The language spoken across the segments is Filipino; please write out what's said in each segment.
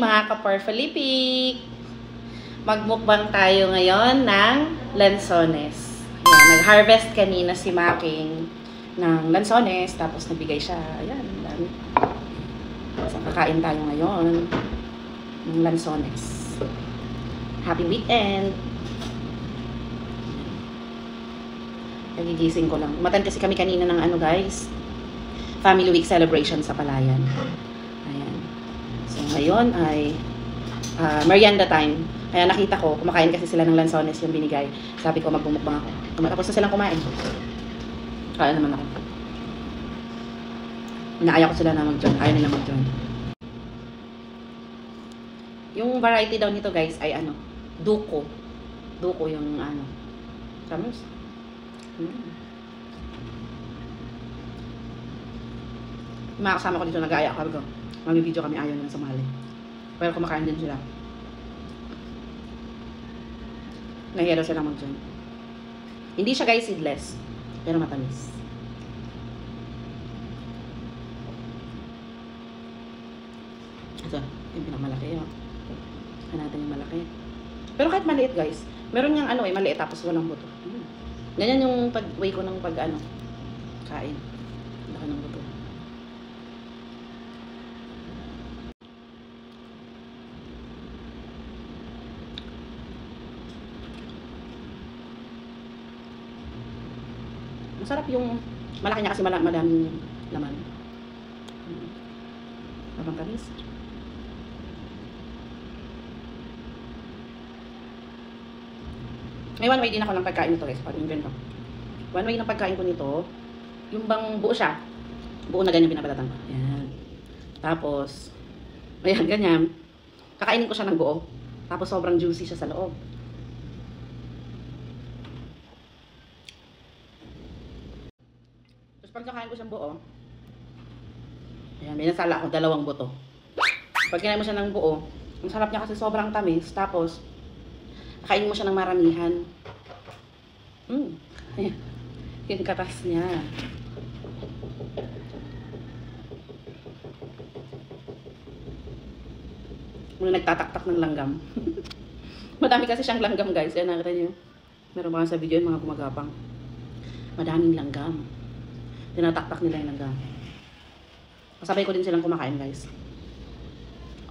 mga ka-Porfalipik! Magmukbang tayo ngayon ng lansones. Ayan, nag-harvest kanina si Making ng lansones, tapos nabigay siya. Ayan, dami. So, kakain tayo ngayon ng lansones. Happy weekend! Nagigising ko lang. Umatan kasi kami kanina ng ano guys, Family Week celebration sa Palayan. Ayan. So, ngayon ay merienda time. Kaya nakita ko, kumakain kasi sila ng lansones yung binigay. Sabi ko, magbumukbang ako. Tapos na silang kumain. Kaya naman ako. Inaaya ko sila na mag-join. Ayaw nila mag-join. Yung variety daw nito guys ay ano, duko. Duko yung ano. Samus. Mga kasama ko dito nag-aaya. Sabi ko, mag-video kami, ayaw nila sumali. Pero kumakain din sila. Nahiya daw silang mag-join. Hindi siya guys seedless, pero matamis. Ito, yung pinakamalaki yun. Natin yung malaki. Pero kahit maliit guys, meron niyang ano maliit tapos walang buto. Ganyan yung pag-way ko ng pag-ano, kain. Laki ng buto. Masarap yung malaki niya kasi madaming laman. Abang kanis. May one way din ako ng pagkain nito guys. Pag-invent ko. One way ng pagkain ko nito, yung bang buo siya. Buo na ganyan binabalatan ko. Ayan. Tapos, ayan, ganyan. Kakainin ko siya ng buo. Tapos sobrang juicy siya sa loob. Tapos pag kakain ko siyang buo, ayan, may nasala ako, 2 buto. Pag kinain mo siya ng buo, ang sarap niya kasi sobrang tamis. Tapos, kain mo siya ng maramihan. Ayan. Yung katas niya. Muna nagtataktak ng langgam. Madami kasi siyang langgam guys. Yan, nakita niyo. Meron mga sa video yun, mga gumagapang. Madaming langgam. Tinataktak nila yung langgam. Kasabay ko din silang kumakain guys.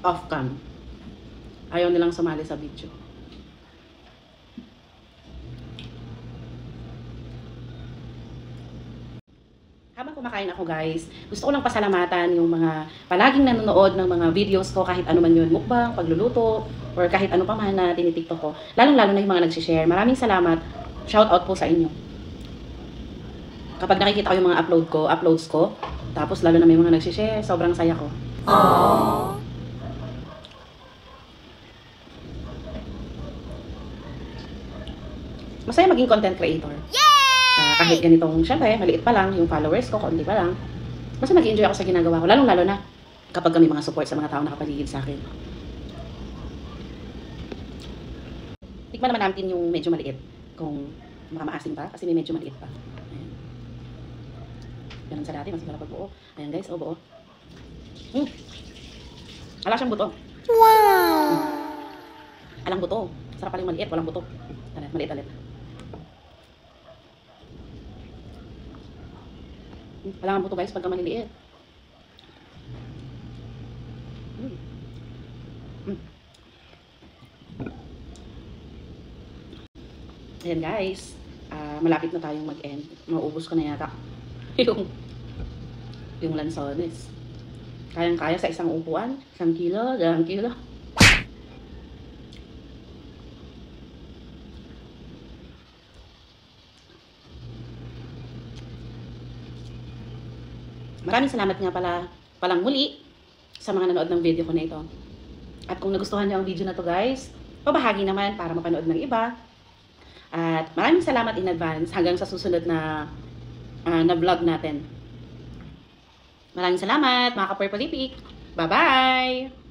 Off cam. Ayaw nilang sumali sa video. Habang kumakain ako guys, gusto ko lang pasalamatan yung mga palaging nanonood ng mga videos ko, kahit ano man yun, mukbang, pagluluto, or kahit ano pa man na tinitiktok ko. Lalong-lalo na yung mga nagsishare. Maraming salamat. Shout out po sa inyo. Kapag nakikita ko yung mga uploads ko, tapos lalo na may mga nagsishare, sobrang saya ko. Aww. Masaya maging content creator. Kahit ganitong, syempre, maliit pa lang, yung followers ko, konti pa lang. Basta nag-enjoy ako sa ginagawa ko, lalong-lalo na kapag kami mga support sa mga tao nakapaligid sa akin. Tikman naman natin yung medyo maliit, kung maasim pa, kasi may medyo maliit pa. Ayan. Ganun sa dati, mas malapag buo. Ayan guys, buo. Ala siyang buto. Wow! Alang buto. Sarap pala yung maliit, walang buto. Maliit. Kailangan buto guys pagka maliliit. Ayan guys, malapit na tayong mag-end. Maubos ko na yata yung lansones. Kayang-kaya sa isang upuan, 1 kilo, 2 kilo. Maraming salamat nga palang muli sa mga nanood ng video ko na ito. At kung nagustuhan niyo ang video na to guys, pabahagi naman para mapanood ng iba. At maraming salamat in advance hanggang sa susunod na vlog natin. Maraming salamat mga ka-Porfalipik. Bye-bye!